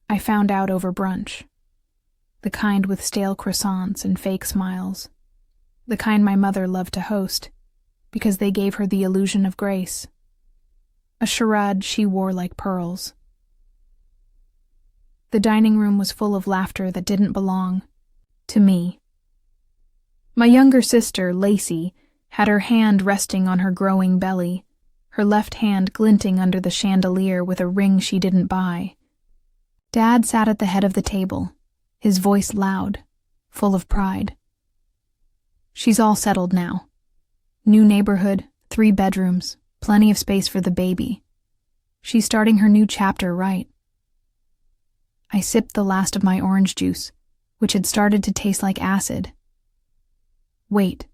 I found out over brunch. The kind with stale croissants and fake smiles. The kind my mother loved to host, because they gave her the illusion of grace. A charade she wore like pearls. The dining room was full of laughter that didn't belong to me. My younger sister, Lacey, had her hand resting on her growing belly, her left hand glinting under the chandelier with a ring she didn't buy. Dad sat at the head of the table, his voice loud, full of pride. She's all settled now. New neighborhood, 3 bedrooms, plenty of space for the baby. She's starting her new chapter right. I sipped the last of my orange juice, which had started to taste like acid. Wait.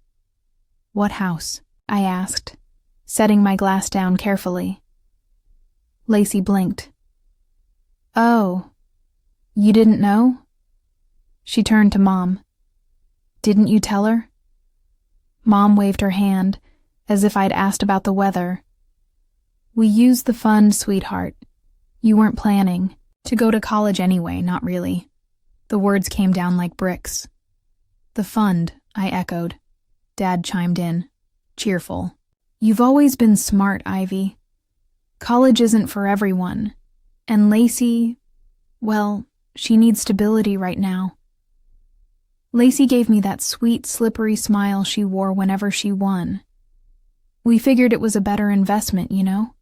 What house? I asked, setting my glass down carefully. Lacey blinked. Oh, you didn't know? She turned to Mom. Didn't you tell her? Mom waved her hand, as if I'd asked about the weather. We used the fund, sweetheart. You weren't planning to go to college anyway, not really. The words came down like bricks. The fund, I echoed. Dad chimed in, cheerful. You've always been smart, Ivy. College isn't for everyone. And Lacey, well, she needs stability right now. Lacey gave me that sweet, slippery smile she wore whenever she won. We figured it was a better investment, you know?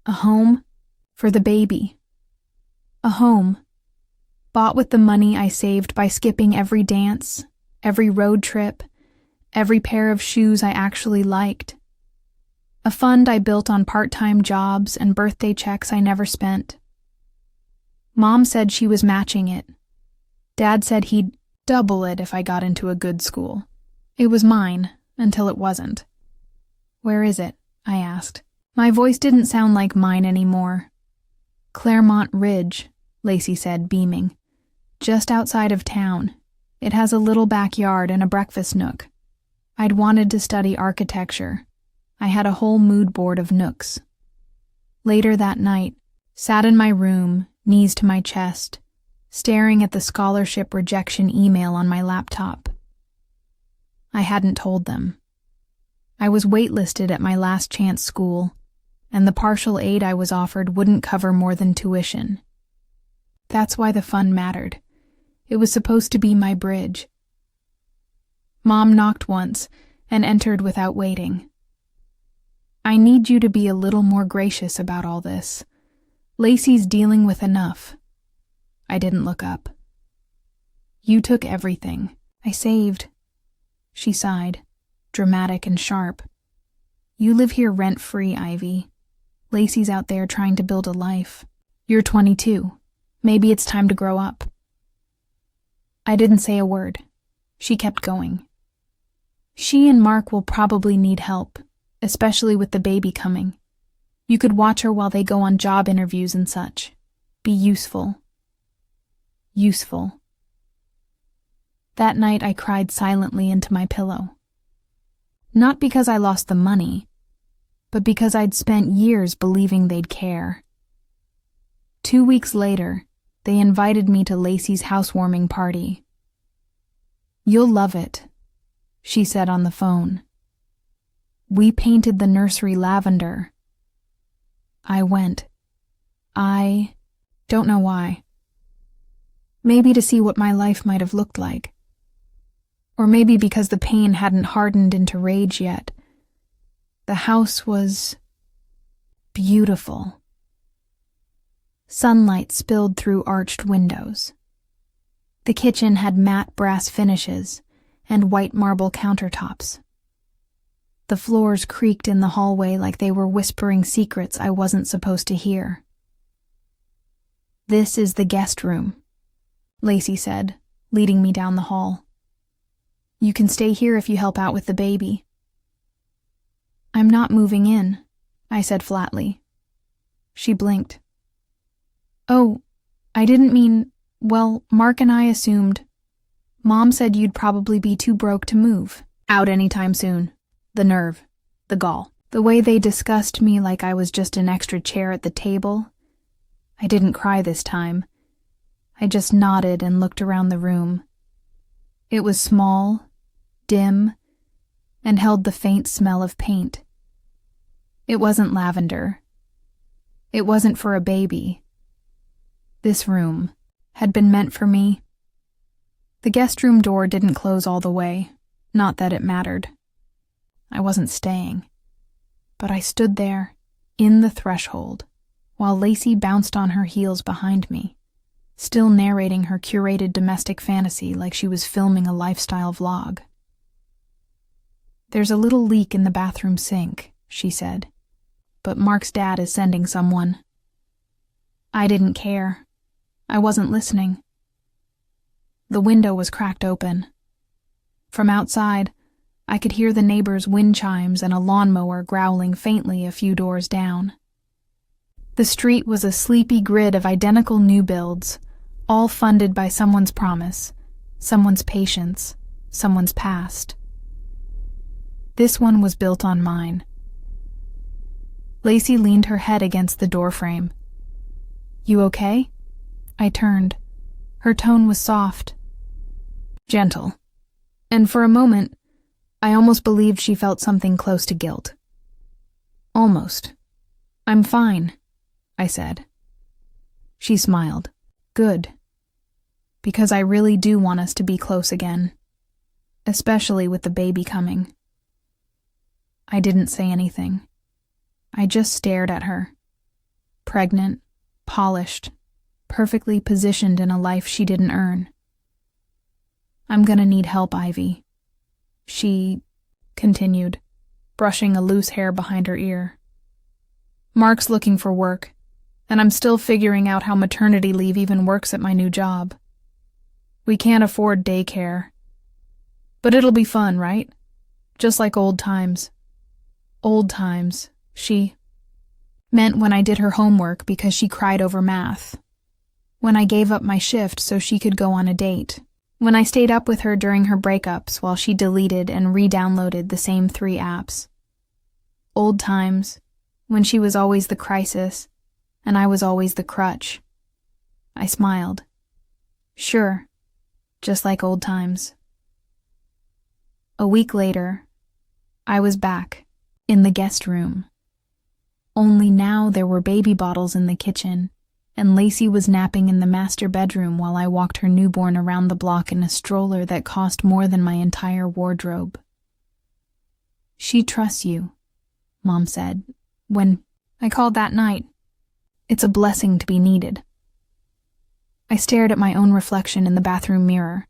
A home for the baby. A home bought with the money I saved by skipping every dance, every road trip, every pair of shoes I actually liked. A fund I built on part-time jobs and birthday checks I never spent. Mom said she was matching it. Dad said he'd double it if I got into a good school. It was mine, until it wasn't. Where is it? I asked. My voice didn't sound like mine anymore. Claremont Ridge, Lacey said, beaming. Just outside of town. It has a little backyard and a breakfast nook. I'd wanted to study architecture. I had a whole mood board of nooks. Later that night, sat in my room, knees to my chest, staring at the scholarship rejection email on my laptop. I hadn't told them. I was waitlisted at my last chance school, and the partial aid I was offered wouldn't cover more than tuition. That's why the fund mattered. It was supposed to be my bridge. Mom knocked once and entered without waiting. I need you to be a little more gracious about all this. Lacey's dealing with enough. I didn't look up. You took everything. I saved. She sighed, dramatic and sharp. You live here rent-free, Ivy. Lacey's out there trying to build a life. You're 22. Maybe it's time to grow up. I didn't say a word. She kept going. She and Mark will probably need help, especially with the baby coming. You could watch her while they go on job interviews and such. Be useful. Useful. That night I cried silently into my pillow. Not because I lost the money, but because I'd spent years believing they'd care. 2 weeks later, they invited me to Lacey's housewarming party. You'll love it, she said on the phone. We painted the nursery lavender. I went. I don't know why. Maybe to see what my life might have looked like. Or maybe because the pain hadn't hardened into rage yet. The house was beautiful. Sunlight spilled through arched windows. The kitchen had matte brass finishes and white marble countertops. The floors creaked in the hallway like they were whispering secrets I wasn't supposed to hear. This is the guest room, Lacey said, leading me down the hall. You can stay here if you help out with the baby. I'm not moving in, I said flatly. She blinked. Oh, I didn't mean, well, Mark and I assumed. Mom said you'd probably be too broke to move out anytime soon. The nerve, the gall, the way they discussed me like I was just an extra chair at the table. I didn't cry this time. I just nodded and looked around the room. It was small, dim, and held the faint smell of paint. It wasn't lavender. It wasn't for a baby. This room had been meant for me. The guest room door didn't close all the way, not that it mattered. I wasn't staying. But I stood there, in the threshold, while Lacey bounced on her heels behind me, still narrating her curated domestic fantasy like she was filming a lifestyle vlog. "There's a little leak in the bathroom sink," she said, "but Mark's dad is sending someone." I didn't care. I wasn't listening. The window was cracked open. From outside, I could hear the neighbors' wind chimes and a lawnmower growling faintly a few doors down. The street was a sleepy grid of identical new builds, all funded by someone's promise, someone's patience, someone's past. This one was built on mine. Lacey leaned her head against the doorframe. "You okay?" I turned. Her tone was soft, gentle, and for a moment, I almost believed she felt something close to guilt. "Almost. I'm fine," I said. She smiled. "Good. Because I really do want us to be close again, especially with the baby coming." I didn't say anything. I just stared at her. Pregnant, polished, perfectly positioned in a life she didn't earn. "I'm gonna need help, Ivy," she continued, brushing a loose hair behind her ear. "Mark's looking for work, and I'm still figuring out how maternity leave even works at my new job. We can't afford daycare. But it'll be fun, right? Just like old times." Old times, she meant when I did her homework because she cried over math. When I gave up my shift so she could go on a date. When I stayed up with her during her breakups while she deleted and re-downloaded the same 3 apps. Old times, when she was always the crisis, and I was always the crutch. I smiled. Sure, just like old times. A week later, I was back, in the guest room. Only now there were baby bottles in the kitchen, and Lacey was napping in the master bedroom while I walked her newborn around the block in a stroller that cost more than my entire wardrobe. "She trusts you," Mom said, when I called that night. "It's a blessing to be needed." I stared at my own reflection in the bathroom mirror.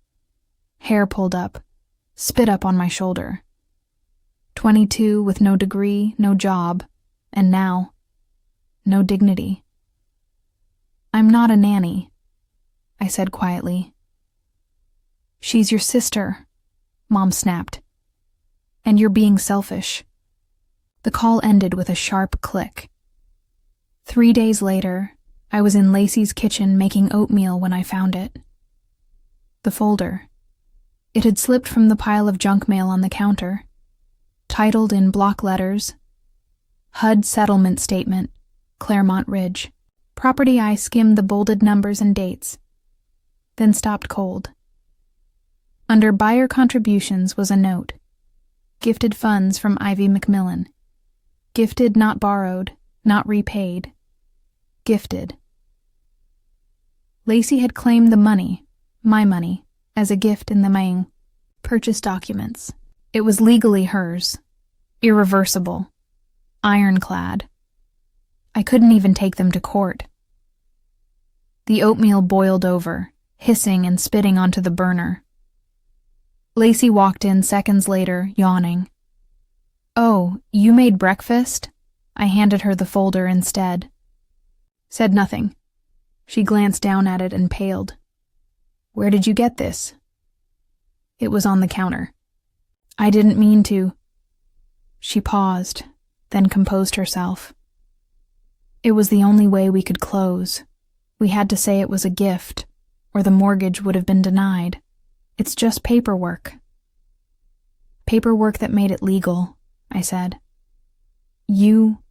Hair pulled up, spit up on my shoulder. 22 with no degree, no job, and now, no dignity. "I'm not a nanny," I said quietly. "She's your sister," Mom snapped. "And you're being selfish." The call ended with a sharp click. 3 days later, I was in Lacey's kitchen making oatmeal when I found it. The folder. It had slipped from the pile of junk mail on the counter. Titled in block letters, HUD Settlement Statement, Claremont Ridge. Property. I skimmed the bolded numbers and dates, then stopped cold. Under buyer contributions was a note. Gifted funds from Ivy McMillan. Gifted, not borrowed, not repaid. Gifted. Lacey had claimed the money, my money, as a gift in the Maying purchase documents. It was legally hers, irreversible, ironclad. I couldn't even take them to court. The oatmeal boiled over, hissing and spitting onto the burner. Lacey walked in seconds later, yawning. "Oh, you made breakfast?" I handed her the folder instead. Said nothing. She glanced down at it and paled. "Where did you get this?" It was on the counter. "I didn't mean to." She paused, then composed herself. "It was the only way we could close. We had to say it was a gift, or the mortgage would have been denied. It's just paperwork." "Paperwork that made it legal," I said. "You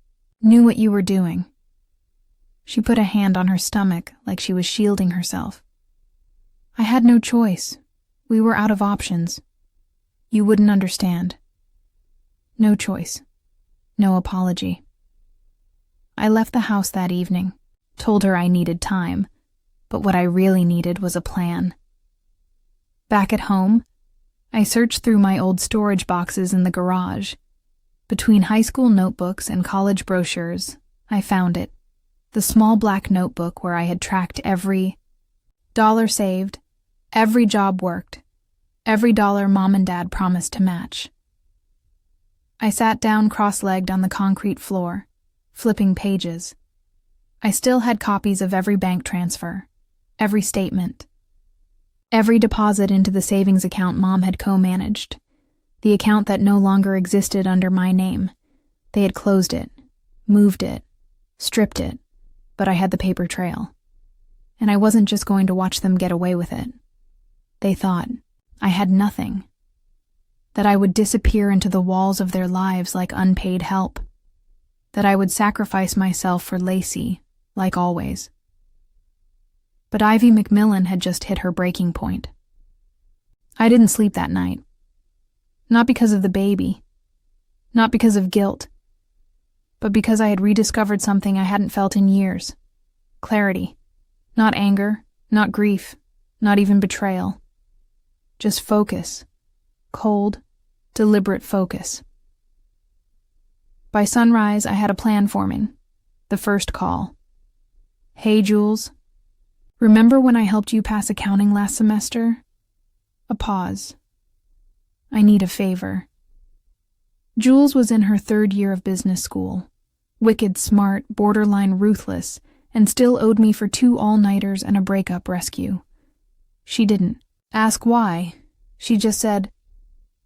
knew what you were doing." She put a hand on her stomach like she was shielding herself. I had no choice. We were out of options. You wouldn't understand. No choice. No apology. I left the house that evening, told her I needed time, but what I really needed was a plan. Back at home, I searched through my old storage boxes in the garage. Between high school notebooks and college brochures, I found it. The small black notebook where I had tracked every dollar saved, every job worked, every dollar Mom and Dad promised to match. I sat down cross-legged on the concrete floor, flipping pages. I still had copies of every bank transfer, every statement, every deposit into the savings account Mom had co-managed, the account that no longer existed under my name. They had closed it, moved it, stripped it, but I had the paper trail. And I wasn't just going to watch them get away with it. They thought I had nothing, that I would disappear into the walls of their lives like unpaid help, that I would sacrifice myself for Lacey, like always. But Ivy McMillan had just hit her breaking point. I didn't sleep that night. Not because of the baby, not because of guilt, but because I had rediscovered something I hadn't felt in years. Clarity. Not anger, not grief, not even betrayal. Just focus. Cold, deliberate focus. By sunrise, I had a plan forming. The first call. Hey, Jules. Remember when I helped you pass accounting last semester? A pause. I need a favor. Jules was in her 3rd year of business school. Wicked smart, borderline ruthless, and still owed me for 2 all-nighters and a breakup rescue. She didn't ask why. She just said,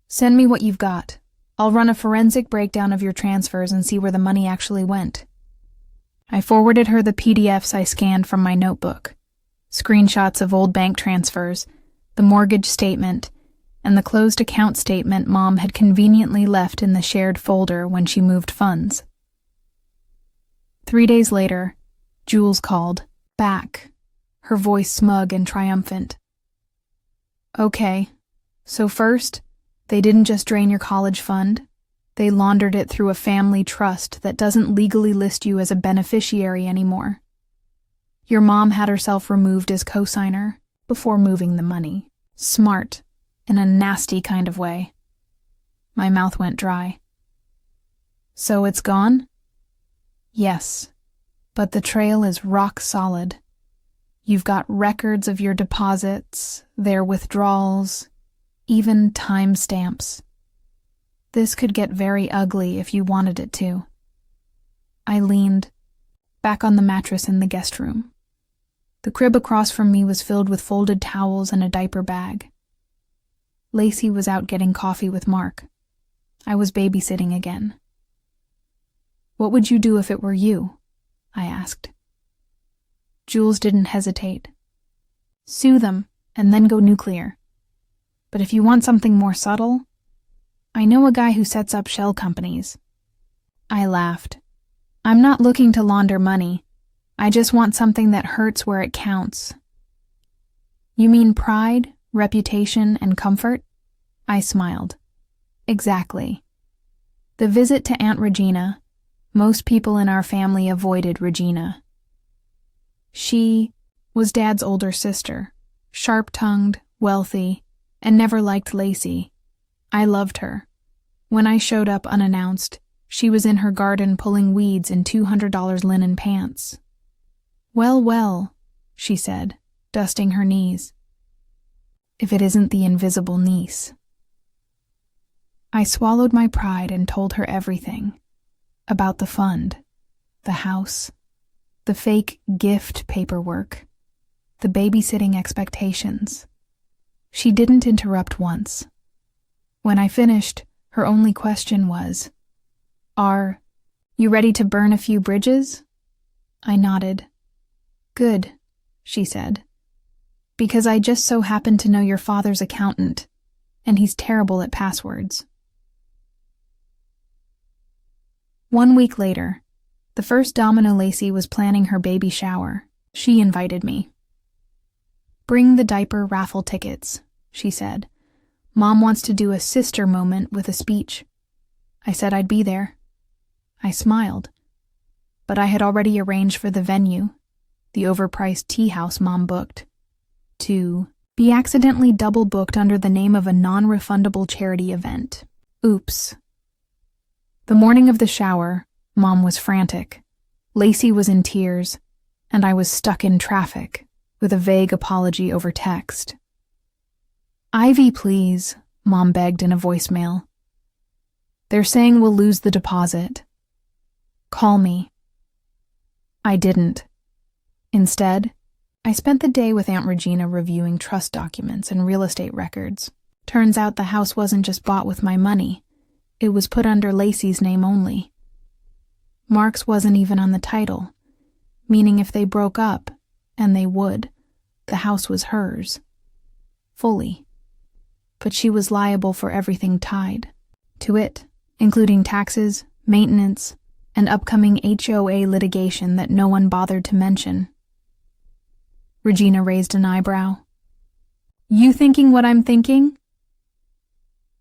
"Send me what you've got. I'll run a forensic breakdown of your transfers and see where the money actually went." I forwarded her the PDFs I scanned from my notebook. Screenshots of old bank transfers, the mortgage statement, and the closed account statement Mom had conveniently left in the shared folder when she moved funds. 3 days later, Jules called, back, her voice smug and triumphant. "Okay, so first, they didn't just drain your college fund. They laundered it through a family trust that doesn't legally list you as a beneficiary anymore. Your mom had herself removed as cosigner before moving the money. Smart, in a nasty kind of way." My mouth went dry. "So it's gone?" "Yes, but the trail is rock solid. You've got records of your deposits, their withdrawals, even timestamps. This could get very ugly if you wanted it to." I leaned back on the mattress in the guest room. The crib across from me was filled with folded towels and a diaper bag. Lacey was out getting coffee with Mark. I was babysitting again. "What would you do if it were you?" I asked. Jules didn't hesitate. "Sue them, and then go nuclear. But if you want something more subtle, I know a guy who sets up shell companies." I laughed. "I'm not looking to launder money. I just want something that hurts where it counts." "You mean pride, reputation, and comfort?" I smiled. "Exactly. The visit to Aunt Regina, most people in our family avoided Regina. She was Dad's older sister, sharp-tongued, wealthy, and never liked Lacey. I loved her. When I showed up unannounced, she was in her garden pulling weeds in $200 linen pants. "Well, well," she said, dusting her knees. "If it isn't the invisible niece." I swallowed my pride and told her everything. About the fund, the house, the fake gift paperwork, the babysitting expectations. She didn't interrupt once. When I finished, her only question was, "Are you ready to burn a few bridges?" I nodded. "Good," she said, "because I just so happen to know your father's accountant, and he's terrible at passwords." 1 week later, the first domino Lacey was planning her baby shower. She invited me. "Bring the diaper raffle tickets," she said. "Mom wants to do a sister moment with a speech." I said I'd be there. I smiled. But I had already arranged for the venue, the overpriced tea house Mom booked, to be accidentally double booked under the name of a non-refundable charity event. Oops. The morning of the shower, Mom was frantic. Lacey was in tears, and I was stuck in traffic with a vague apology over text. "Ivy, please," Mom begged in a voicemail. "They're saying we'll lose the deposit. Call me." I didn't. Instead, I spent the day with Aunt Regina reviewing trust documents and real estate records. Turns out the house wasn't just bought with my money. It was put under Lacey's name only. Mark's wasn't even on the title, meaning if they broke up, and they would, the house was hers. Fully. But she was liable for everything tied to it, including taxes, maintenance, and upcoming HOA litigation that no one bothered to mention. Regina raised an eyebrow. "You thinking what I'm thinking?"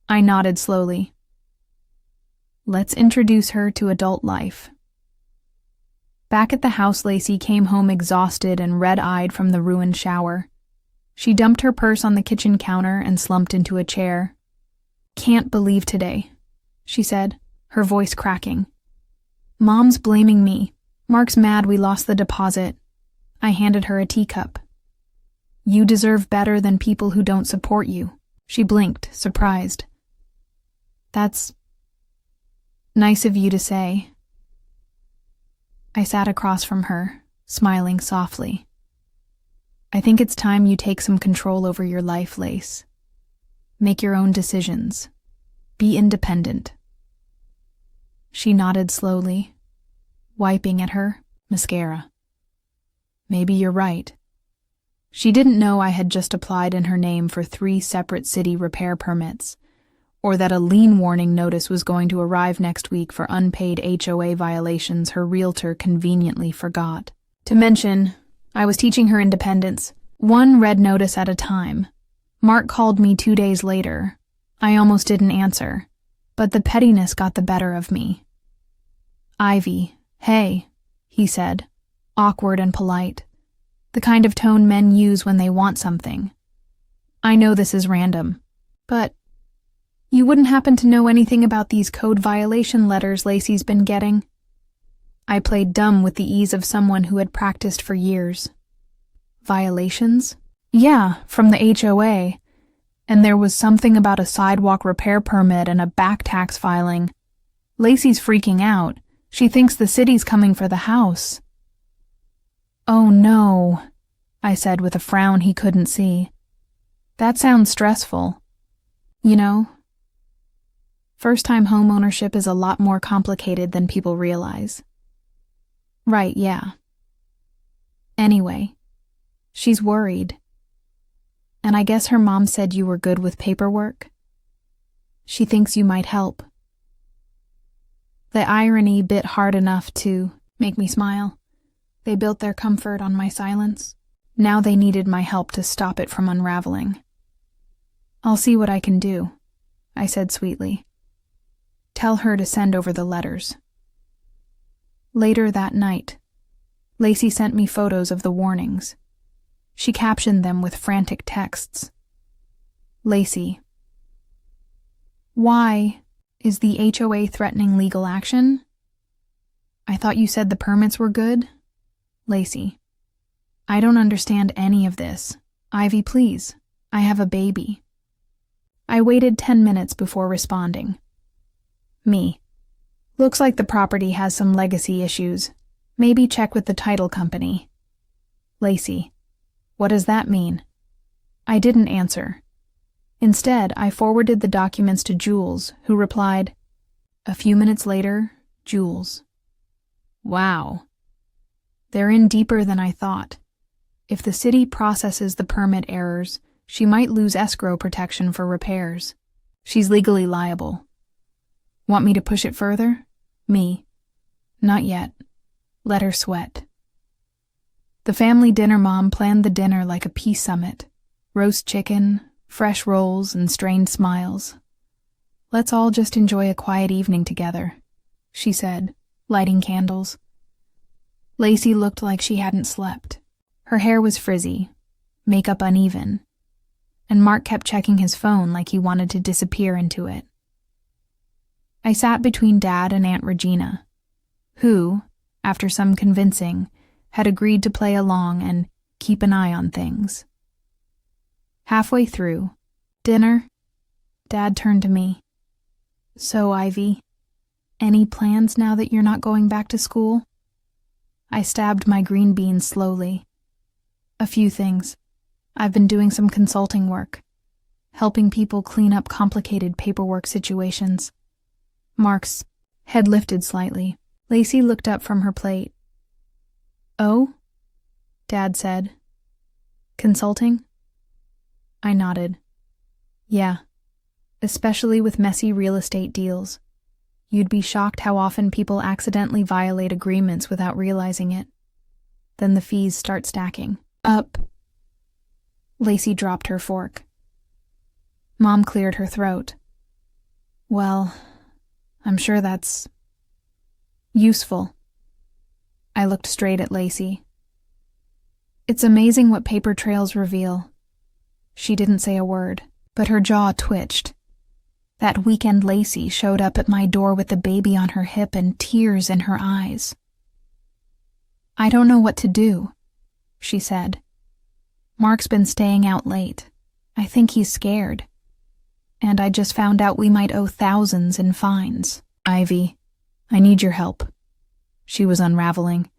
I nodded slowly. Let's introduce her to adult life. Back at the house, Lacey came home exhausted and red-eyed from the ruined shower. She dumped her purse on the kitchen counter and slumped into a chair. "Can't believe today," she said, her voice cracking. "Mom's blaming me. Mark's mad we lost the deposit." I handed her a teacup. "You deserve better than people who don't support you." She blinked, surprised. "That's nice of you to say." I sat across from her, smiling softly. "I think it's time you take some control over your life, Lace. Make your own decisions. Be independent." She nodded slowly, wiping at her mascara. "Maybe you're right." She didn't know I had just applied in her name for 3 separate city repair permits, or that a lien warning notice was going to arrive next week for unpaid HOA violations her realtor conveniently forgot. To mention, I was teaching her independence, one red notice at a time. Mark called me 2 days later. I almost didn't answer, but the pettiness got the better of me. "Ivy, hey," he said, awkward and polite, the kind of tone men use when they want something. "I know this is random, but you wouldn't happen to know anything about these code violation letters Lacey's been getting?" I played dumb with the ease of someone who had practiced for years. "Violations?" "Yeah, from the HOA. And there was something about a sidewalk repair permit and a back tax filing. Lacey's freaking out. She thinks the city's coming for the house." "Oh no," I said with a frown he couldn't see. "That sounds stressful. You know, first-time home ownership is a lot more complicated than people realize." "Right, yeah. Anyway, she's worried. And I guess her mom said you were good with paperwork. She thinks you might help." The irony bit hard enough to make me smile. They built their comfort on my silence. Now they needed my help to stop it from unraveling. "I'll see what I can do," I said sweetly. "Tell her to send over the letters." Later that night, Lacey sent me photos of the warnings. She captioned them with frantic texts. Lacey: "Why is the HOA threatening legal action? I thought you said the permits were good." Lacey: "I don't understand any of this. Ivy, please. I have a baby." I waited 10 minutes before responding. Me: "Looks like the property has some legacy issues. Maybe check with the title company." Lacey: "What does that mean?" I didn't answer. Instead, I forwarded the documents to Jules, who replied. A few minutes later, Jules: "Wow. They're in deeper than I thought. If the city processes the permit errors, she might lose escrow protection for repairs. She's legally liable. Want me to push it further?" Me: "Not yet. Let her sweat." The family dinner mom planned the dinner like a peace summit. Roast chicken, fresh rolls, and strained smiles. "Let's all just enjoy a quiet evening together," she said, lighting candles. Lacey looked like she hadn't slept. Her hair was frizzy, makeup uneven, and Mark kept checking his phone like he wanted to disappear into it. I sat between Dad and Aunt Regina, who, after some convincing, had agreed to play along and keep an eye on things. Halfway through dinner, Dad turned to me. "So, Ivy, any plans now that you're not going back to school?" I stabbed my green beans slowly. "A few things. I've been doing some consulting work, helping people clean up complicated paperwork situations." Mark's head lifted slightly. Lacey looked up from her plate. "Oh?" Dad said. "Consulting?" I nodded. "Yeah, especially with messy real estate deals. You'd be shocked how often people accidentally violate agreements without realizing it. Then the fees start stacking up." Lacey dropped her fork. Mom cleared her throat. "Well, I'm sure that's useful." I looked straight at Lacey. "It's amazing what paper trails reveal." She didn't say a word, but her jaw twitched. That weekend Lacey showed up at my door with the baby on her hip and tears in her eyes. "I don't know what to do," she said. "Mark's been staying out late. I think he's scared. And I just found out we might owe thousands in fines." "Ivy, I need your help." She was unraveling.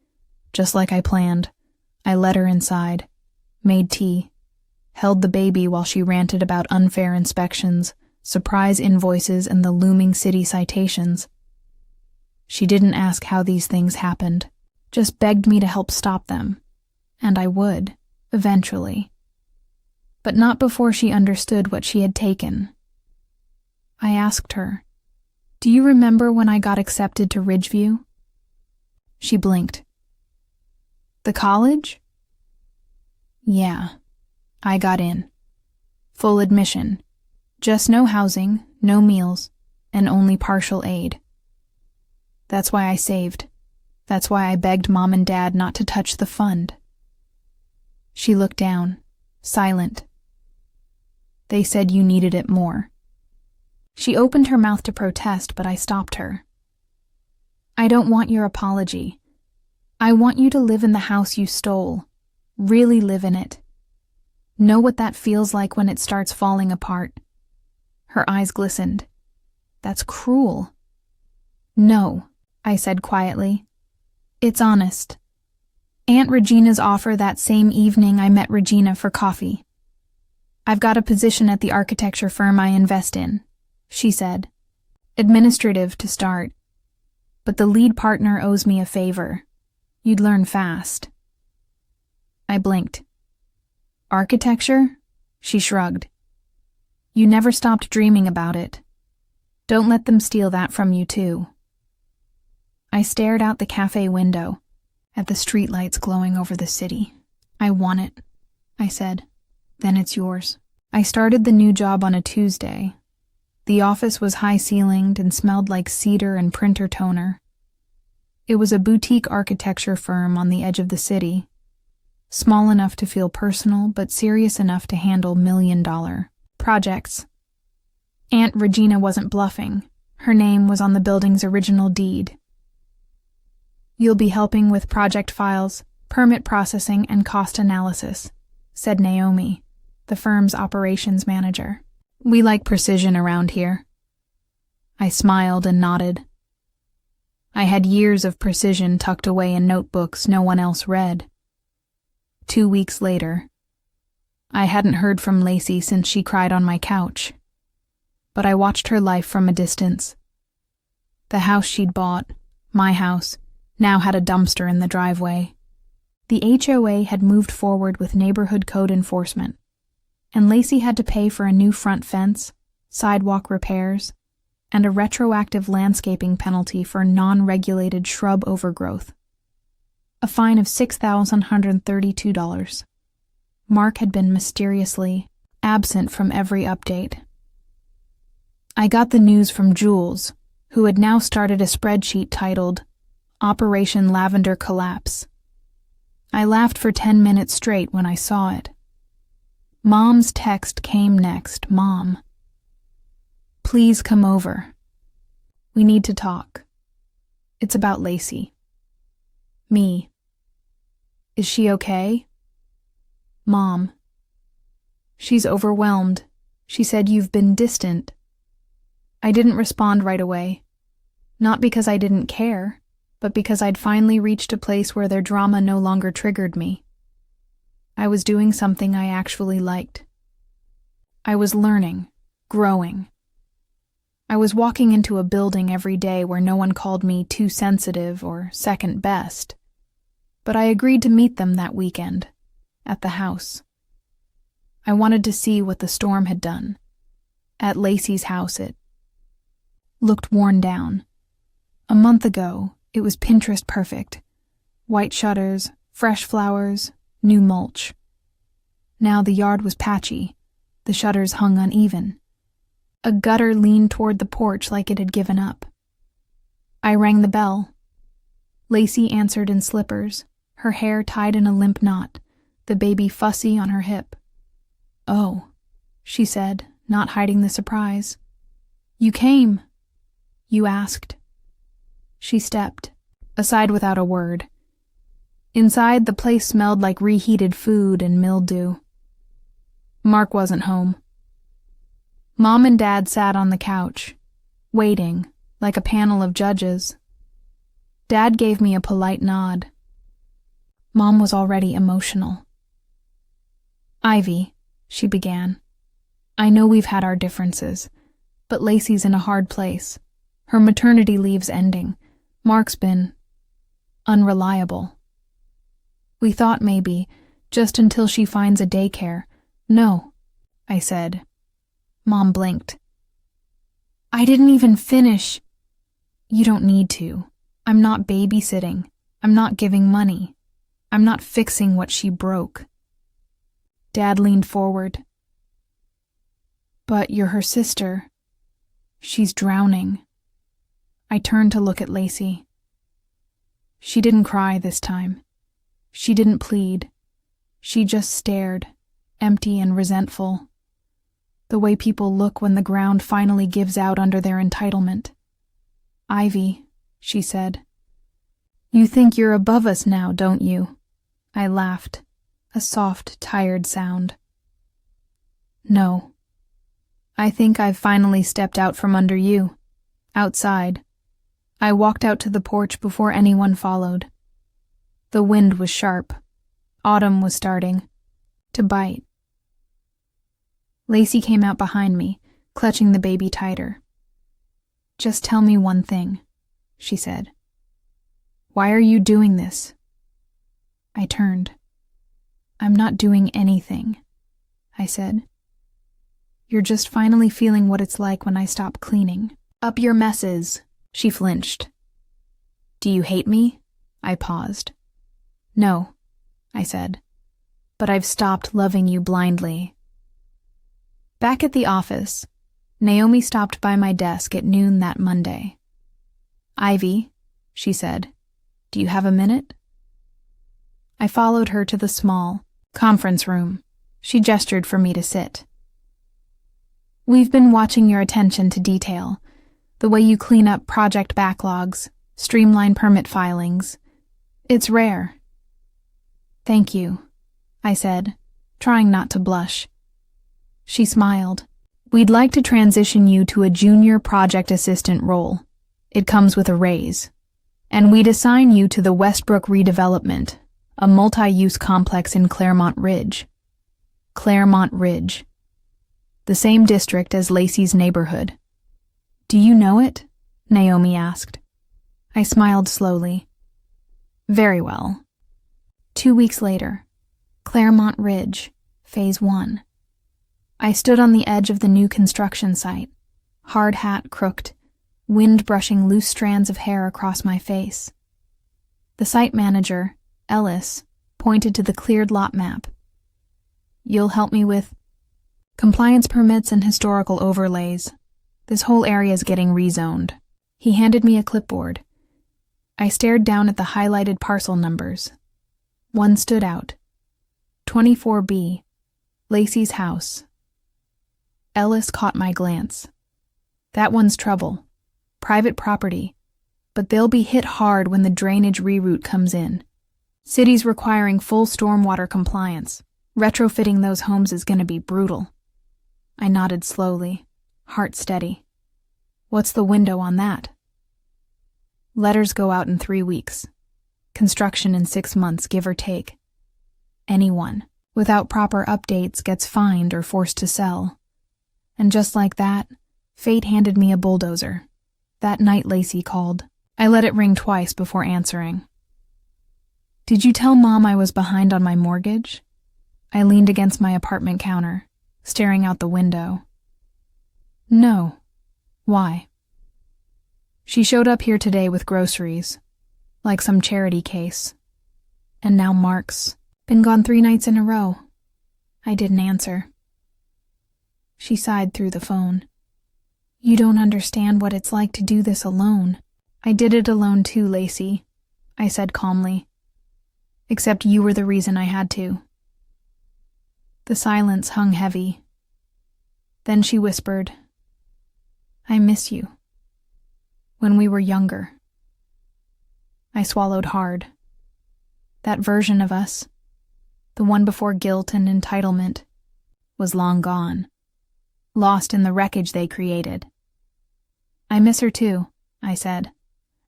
Just like I planned, I let her inside, made tea, held the baby while she ranted about unfair inspections, surprise invoices, and the looming city citations. She didn't ask how these things happened, just begged me to help stop them. And I would, eventually. But not before she understood what she had taken. I asked her, "Do you remember when I got accepted to Ridgeview?" She blinked. "The college?" "Yeah, I got in. Full admission. Just no housing, no meals, and only partial aid. That's why I saved. That's why I begged Mom and Dad not to touch the fund." She looked down, silent. "They said you needed it more." She opened her mouth to protest, but I stopped her. "I don't want your apology. I want you to live in the house you stole. Really live in it. Know what that feels like when it starts falling apart." Her eyes glistened. "That's cruel." "No," I said quietly. "It's honest. Aunt Regina's offer that same evening I met Regina for coffee. I've got a position at the architecture firm I invest in," she said. "Administrative to start. But the lead partner owes me a favor. You'd learn fast." I blinked. "Architecture?" She shrugged. "You never stopped dreaming about it. Don't let them steal that from you, too." I stared out the cafe window, at the streetlights glowing over the city. "I want it," I said. "Then it's yours." I started the new job on a Tuesday. The office was high-ceilinged and smelled like cedar and printer toner. It was a boutique architecture firm on the edge of the city, small enough to feel personal but serious enough to handle million-dollar projects. Aunt Regina wasn't bluffing. Her name was on the building's original deed. "You'll be helping with project files, permit processing, and cost analysis," said Naomi, the firm's operations manager. "We like precision around here." I smiled and nodded. I had years of precision tucked away in notebooks no one else read. 2 weeks later, I hadn't heard from Lacey since she cried on my couch, but I watched her life from a distance. The house she'd bought, my house, now had a dumpster in the driveway. The HOA had moved forward with neighborhood code enforcement, and Lacey had to pay for a new front fence, sidewalk repairs, and a retroactive landscaping penalty for non-regulated shrub overgrowth. a fine of $6,132. Mark had been mysteriously absent from every update. I got the news from Jules, who had now started a spreadsheet titled Operation Lavender Collapse. I laughed for 10 minutes straight when I saw it. Mom's text came next. Mom, please come over. We need to talk. It's about Lacey. Me. Is she okay? Mom. She's overwhelmed. She said you've been distant. I didn't respond right away. Not because I didn't care, but because I'd finally reached a place where their drama no longer triggered me. I was doing something I actually liked. I was learning, growing. I was walking into a building every day where no one called me too sensitive or second best. But I agreed to meet them that weekend, at the house. I wanted to see what the storm had done. At Lacey's house, it looked worn down. A month ago, it was Pinterest perfect. White shutters, fresh flowers, new mulch. Now the yard was patchy. The shutters hung uneven. A gutter leaned toward the porch like it had given up. I rang the bell. Lacey answered in slippers, her hair tied in a limp knot, the baby fussy on her hip. "Oh," she said, not hiding the surprise. "You came." "You asked." She stepped, aside without a word. Inside, the place smelled like reheated food and mildew. Mark wasn't home. Mom and Dad sat on the couch, waiting, like a panel of judges. Dad gave me a polite nod. Mom was already emotional. "Ivy," she began, "I know we've had our differences, but Lacey's in a hard place. Her maternity leave's ending. Mark's been unreliable. We thought maybe, just until she finds a daycare." "No," I said. Mom blinked. "I didn't even finish." "You don't need to. I'm not babysitting. I'm not giving money. I'm not fixing what she broke." Dad leaned forward. "But you're her sister. She's drowning." I turned to look at Lacey. She didn't cry this time. She didn't plead. She just stared, empty and resentful. The way people look when the ground finally gives out under their entitlement. "Ivy," she said, "you think you're above us now, don't you?" I laughed, a soft, tired sound. "No. I think I've finally stepped out from under you. Outside. I walked out to the porch before anyone followed. The wind was sharp. Autumn was starting to bite. Lacey came out behind me, clutching the baby tighter. "Just tell me one thing," she said. "Why are you doing this?" I turned. "I'm not doing anything," I said. "You're just finally feeling what it's like when I stop cleaning up your messes." She flinched. "Do you hate me?" I paused. "No," I said, "but I've stopped loving you blindly." Back at the office, Naomi stopped by my desk at noon that Monday. "Ivy," she said, "do you have a minute?" I followed her to the small conference room. She gestured for me to sit. "We've been watching your attention to detail, the way you clean up project backlogs, streamline permit filings. It's rare." "Thank you," I said, trying not to blush. She smiled. "We'd like to transition you to a junior project assistant role. It comes with a raise. And we'd assign you to the Westbrook redevelopment, a multi-use complex in Claremont Ridge. Claremont Ridge. The same district as Lacey's neighborhood. Do you know it?" Naomi asked. I smiled slowly. "Very well." 2 weeks later, Claremont Ridge, Phase 1. I stood on the edge of the new construction site, hard hat crooked, wind brushing loose strands of hair across my face. The site manager, Ellis pointed to the cleared lot map. You'll help me with compliance permits and historical overlays. This whole area is getting rezoned. He handed me a clipboard. I stared down at the highlighted parcel numbers. One stood out. 24B, Lacey's house. Ellis caught my glance. That one's trouble. Private property. But they'll be hit hard when the drainage reroute comes in. Cities requiring full stormwater compliance. Retrofitting those homes is going to be brutal. I nodded slowly, heart steady. What's the window on that? Letters go out in 3 weeks. Construction in 6 months, give or take. Anyone, without proper updates, gets fined or forced to sell. And just like that, fate handed me a bulldozer. That night Lacey called. I let it ring twice before answering. Did you tell Mom I was behind on my mortgage? I leaned against my apartment counter, staring out the window. No. Why? She showed up here today with groceries, like some charity case. And now Mark's been gone 3 nights in a row. I didn't answer. She sighed through the phone. You don't understand what it's like to do this alone. I did it alone too, Lacey, I said calmly. Except you were the reason I had to. The silence hung heavy. Then she whispered, I miss you. When we were younger. I swallowed hard. That version of us, the one before guilt and entitlement, was long gone, lost in the wreckage they created. I miss her too, I said,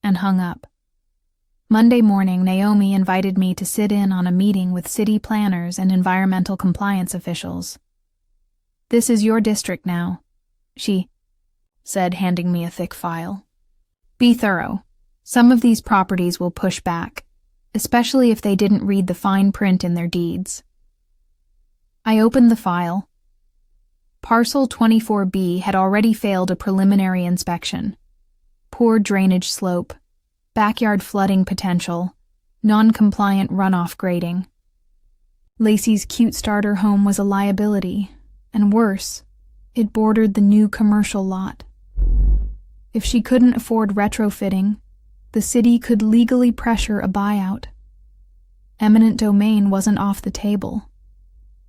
and hung up. Monday morning, Naomi invited me to sit in on a meeting with city planners and environmental compliance officials. This is your district now, she said, handing me a thick file. Be thorough. Some of these properties will push back, especially if they didn't read the fine print in their deeds. I opened the file. Parcel 24B had already failed a preliminary inspection. Poor drainage slope, backyard flooding potential, non-compliant runoff grading. Lacey's cute starter home was a liability, and worse, it bordered the new commercial lot. If she couldn't afford retrofitting, the city could legally pressure a buyout. Eminent domain wasn't off the table.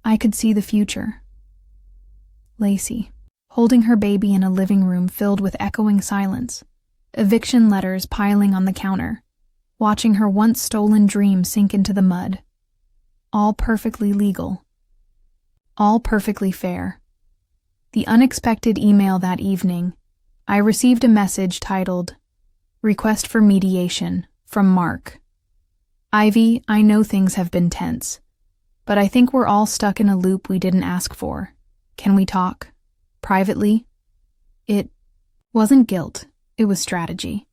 I could see the future. Lacey, holding her baby in a living room filled with echoing silence, eviction letters piling on the counter, watching her once-stolen dream sink into the mud. All perfectly legal. All perfectly fair. The unexpected email that evening, I received a message titled, Request for Mediation, from Mark. Ivy, I know things have been tense, but I think we're all stuck in a loop we didn't ask for. Can we talk? Privately? It wasn't guilt, it was strategy.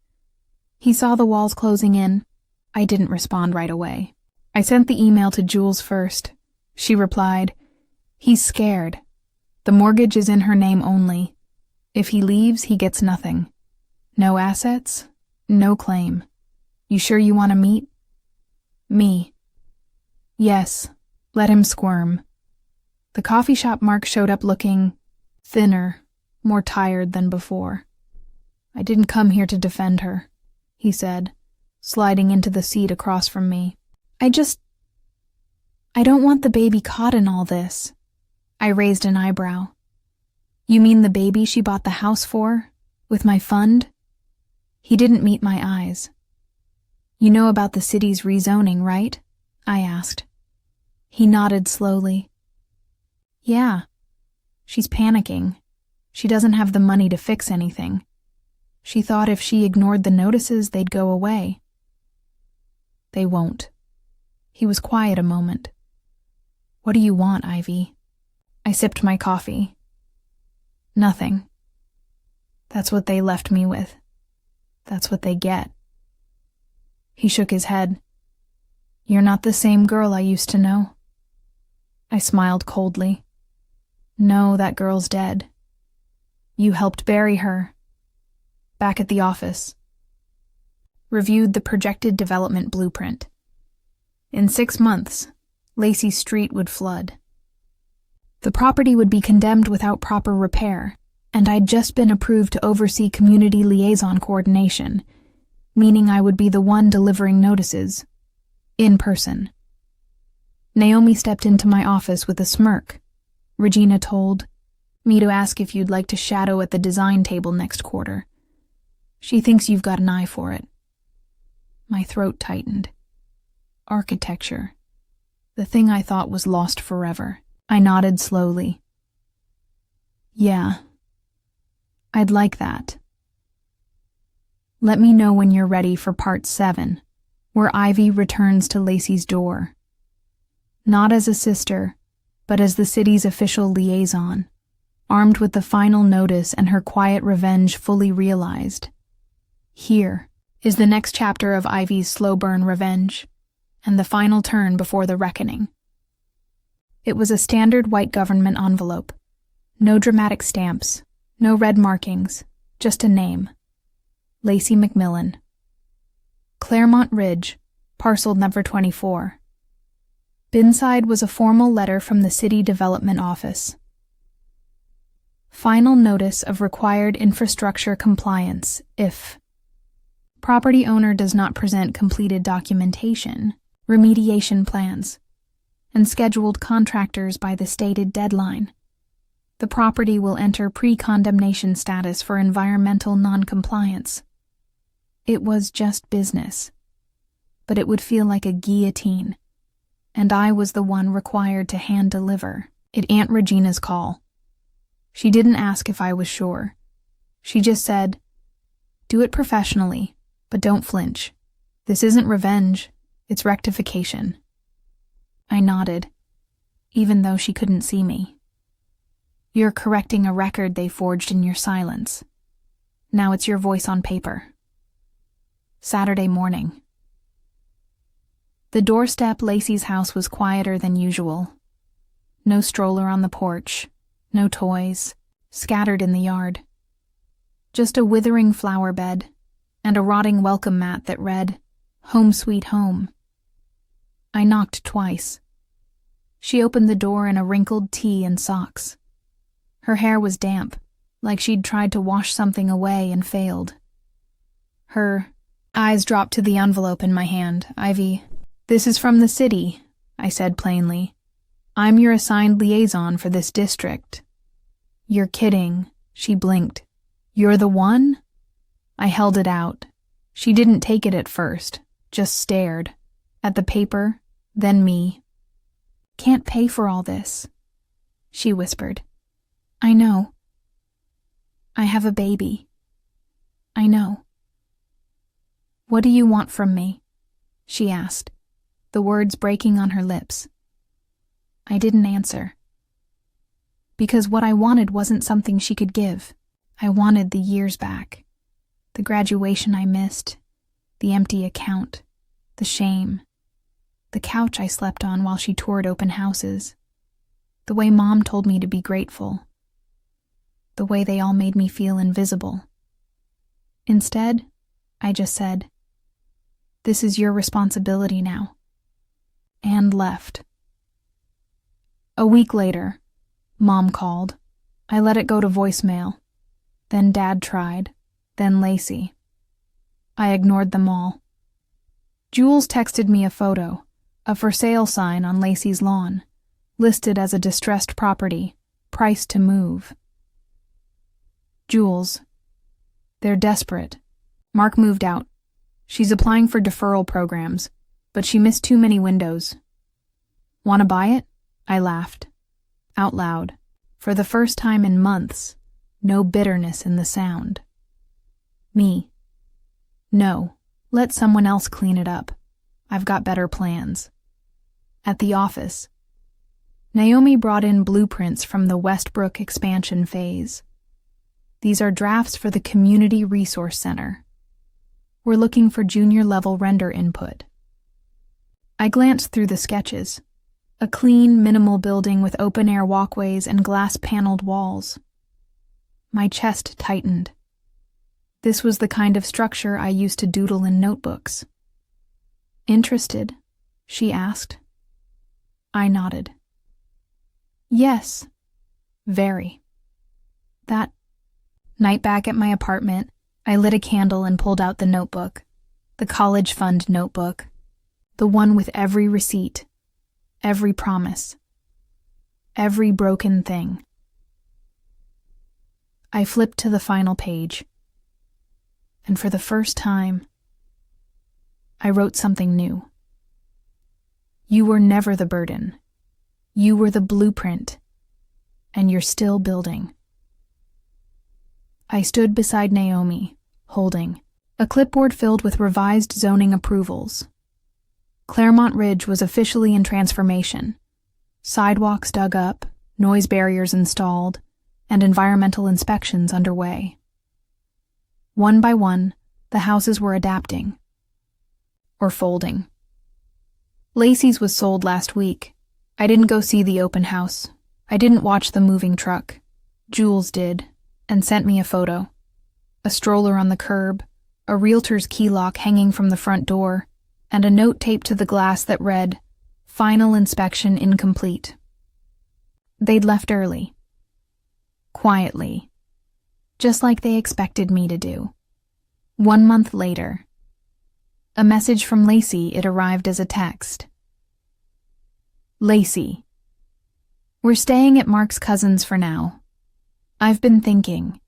He saw the walls closing in. I didn't respond right away. I sent the email to Jules first. She replied, He's scared. The mortgage is in her name only. If he leaves, he gets nothing. No assets, no claim. You sure you want to meet? Me. Yes, let him squirm. The coffee shop Mark showed up looking thinner, more tired than before. I didn't come here to defend her, he said, sliding into the seat across from me. I don't want the baby caught in all this. I raised an eyebrow. You mean the baby she bought the house for? With my fund? He didn't meet my eyes. You know about the city's rezoning, right? I asked. He nodded slowly. Yeah. She's panicking. She doesn't have the money to fix anything. She thought if she ignored the notices, they'd go away. They won't. He was quiet a moment. What do you want, Ivy? I sipped my coffee. Nothing. That's what they left me with. That's what they get. He shook his head. You're not the same girl I used to know. I smiled coldly. No, that girl's dead. You helped bury her. Back at the office. Reviewed the projected development blueprint. In 6 months, Lacey Street would flood. The property would be condemned without proper repair, and I'd just been approved to oversee community liaison coordination, meaning I would be the one delivering notices, in person. Naomi stepped into my office with a smirk. Regina told me to ask if you'd like to shadow at the design table next quarter. She thinks you've got an eye for it. My throat tightened. Architecture. The thing I thought was lost forever. I nodded slowly. Yeah. I'd like that. Let me know when you're ready for part 7, where Ivy returns to Lacey's door. Not as a sister, but as the city's official liaison, armed with the final notice and her quiet revenge fully realized. Here is the next chapter of Ivy's slow-burn revenge, and the final turn before the reckoning. It was a standard white government envelope. No dramatic stamps, no red markings, just a name. Lacey McMillan. Claremont Ridge, parcel number 24. Inside was a formal letter from the City Development Office. Final notice of required infrastructure compliance if property owner does not present completed documentation, remediation plans, and scheduled contractors by the stated deadline. The property will enter pre-condemnation status for environmental non-compliance. It was just business, but it would feel like a guillotine, and I was the one required to hand-deliver it. Aunt Regina's call. She didn't ask if I was sure. She just said, "Do it professionally, but don't flinch. This isn't revenge, it's rectification." I nodded, even though she couldn't see me. "You're correcting a record they forged in your silence. Now it's your voice on paper." Saturday morning. The doorstep Lacey's house was quieter than usual. No stroller on the porch, no toys, scattered in the yard. Just a withering flower bed and a rotting welcome mat that read, "Home Sweet Home." I knocked twice. She opened the door in a wrinkled tee and socks. Her hair was damp, like she'd tried to wash something away and failed. Her eyes dropped to the envelope in my hand. "Ivy, this is from the city," I said plainly. "I'm your assigned liaison for this district." "You're kidding," she blinked. "You're the one?" I held it out. She didn't take it at first, just stared. At the paper, then me. "Can't pay for all this," she whispered. "I know. I have a baby. I know." "What do you want from me?" she asked, the words breaking on her lips. I didn't answer. Because what I wanted wasn't something she could give. I wanted the years back. The graduation I missed, the empty account, the shame, the couch I slept on while she toured open houses, the way Mom told me to be grateful, the way they all made me feel invisible. Instead, I just said, "This is your responsibility now," and left. A week later, Mom called. I let it go to voicemail. Then Dad tried. Then Lacey. I ignored them all. Jules texted me a photo, a for sale sign on Lacey's lawn, listed as a distressed property, price to move. Jules. They're desperate. Mark moved out. She's applying for deferral programs, but she missed too many windows. "Want to buy it?" I laughed. Out loud. For the first time in months, no bitterness in the sound. Me. "No, let someone else clean it up. I've got better plans." At the office, Naomi brought in blueprints from the Westbrook expansion phase. "These are drafts for the Community Resource Center. We're looking for junior-level render input." I glanced through the sketches. A clean, minimal building with open-air walkways and glass-paneled walls. My chest tightened. This was the kind of structure I used to doodle in notebooks. "Interested?" she asked. I nodded. Yes, very. That night back at my apartment, I lit a candle and pulled out the notebook, the college fund notebook, the one with every receipt, every promise, every broken thing. I flipped to the final page, and for the first time, I wrote something new. You were never the burden. You were the blueprint, and you're still building. I stood beside Naomi, holding a clipboard filled with revised zoning approvals. Claremont Ridge was officially in transformation. Sidewalks dug up, noise barriers installed, and environmental inspections underway. One by one, the houses were adapting. Or folding. Lacey's was sold last week. I didn't go see the open house. I didn't watch the moving truck. Jules did, and sent me a photo. A stroller on the curb, a realtor's key lock hanging from the front door, and a note taped to the glass that read, "Final inspection incomplete." They'd left early. Quietly. Just like they expected me to do. 1 month later, a message from Lacey. It arrived as a text. Lacey, we're staying at Mark's cousin's for now. I've been thinking.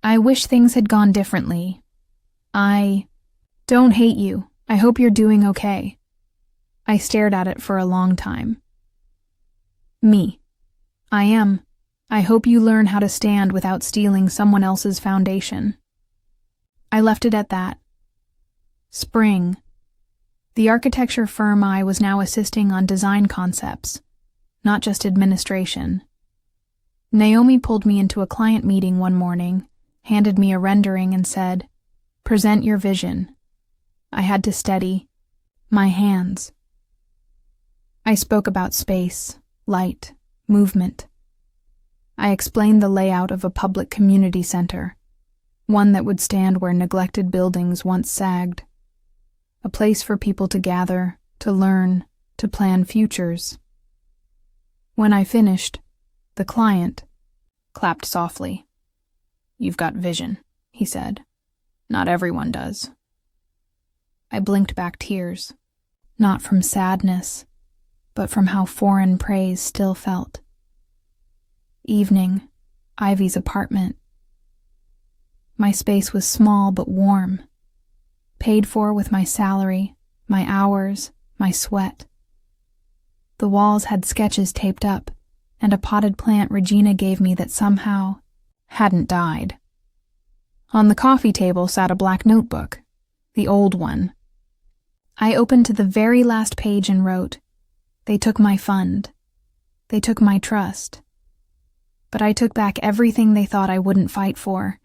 I wish things had gone differently. I don't hate you. I hope you're doing okay. I stared at it for a long time. Me. I am. I hope you learn how to stand without stealing someone else's foundation. I left it at that. Spring. The architecture firm I was now assisting on design concepts, not just administration. Naomi pulled me into a client meeting one morning, handed me a rendering and said, "Present your vision." I had to steady my hands. I spoke about space, light, movement. I explained the layout of a public community center, one that would stand where neglected buildings once sagged. A place for people to gather, to learn, to plan futures. When I finished, the client clapped softly. "You've got vision," he said. "Not everyone does." I blinked back tears, not from sadness, but from how foreign praise still felt. Evening, Ivy's apartment. My space was small but warm, paid for with my salary, my hours, my sweat. The walls had sketches taped up, and a potted plant Regina gave me that somehow hadn't died. On the coffee table sat a black notebook, the old one. I opened to the very last page and wrote, "They took my fund. They took my trust. But I took back everything they thought I wouldn't fight for.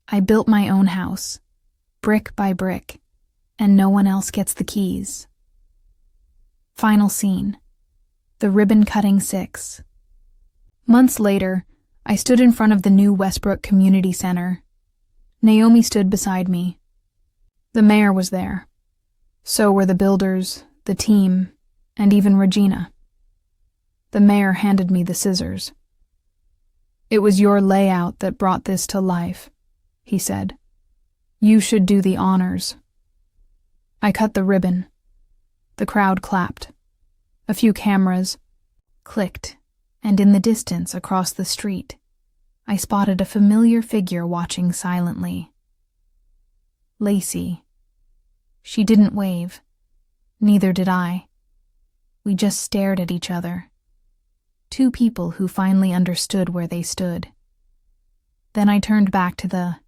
I built my own house, brick by brick, and no one else gets the keys." Final scene. The ribbon-cutting 6. Months later, I stood in front of the new Westbrook Community Center. Naomi stood beside me. The mayor was there. So were the builders, the team, and even Regina. The mayor handed me the scissors. "It was your layout that brought this to life," he said. "You should do the honors." I cut the ribbon. The crowd clapped. A few cameras clicked, and in the distance across the street, I spotted a familiar figure watching silently. Lacey. She didn't wave. Neither did I. We just stared at each other. Two people who finally understood where they stood. Then I turned back to the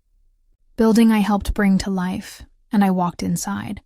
building I helped bring to life, and I walked inside.